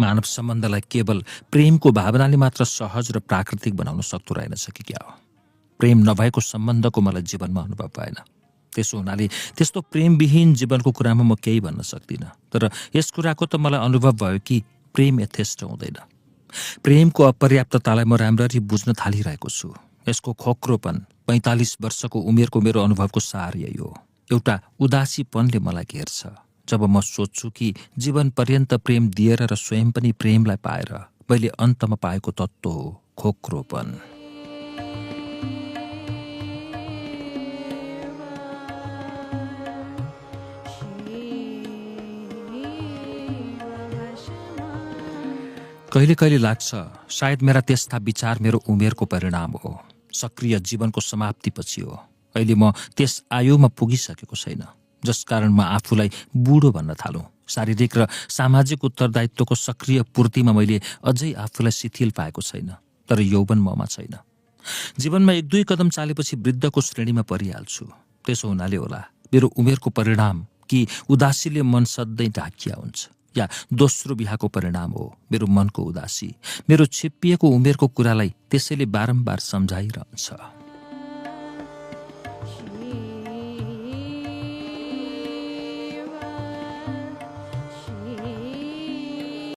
मानव सम्बन्धलाई केवल प्रेमको भावनाले मात्र सहज र प्राकृतिक बनाउन सक्दो रहेनछ कि क्या हो। प्रेम नभएको सम्बन्धको मलाई जीवनमा अनुभव भएन। त्यसो हुनाले त्यस्तो प्रेमविहीन जीवनको कुरामा म केही भन्न सक्दिनँ। तर यस कुराको त मलाई अनुभव भयो कि प्रेम यथेष्ट हुँदैन। प्रेमको अपर्याप्ततालाई म राम्ररी बुझ्न थालिरहेको छु। यसको खोक्रोपन 45 वर्षको उमेरको मेरो अनुभवको सार यही हो। एउटा उदासीपनले मलाई घेर्छ जब म सोच्छु कि जीवन पर्यन्त प्रेम दिएर र स्वयं पनि प्रेमलाई पाएर मैले अन्तमा पाएको तत्त्व हो खोक्रोपन। कहिले कहिले लाग्छ सायद मेरा त्यस्ता विचार मेरो उमेरको परिणाम हो, सक्रिय जीवनको समाप्तिपछि हो। अहिले म त्यस आयुमा पुगिसकेको छैन जसकारण म आफूलाई बुढो भन्न थालौँ। शारीरिक र सामाजिक उत्तरदायित्वको सक्रिय पूर्तिमा मैले अझै आफूलाई शिथिल पाएको छैन, तर यौवन ममा छैन। जीवनमा 1-2 कदम चालेपछि वृद्धको श्रेणीमा परिहाल्छु। त्यसो हुनाले होला मेरो उमेरको परिणाम कि उदासीले मन सधैँ ढाकिया हुन्छ, या दोस्रो बिहाको परिणाम हो मेरो मनको उदासी मेरो छिप्पिएको उमेरको कुरालाई त्यसैले बारम्बार सम्झाइरहन्छ।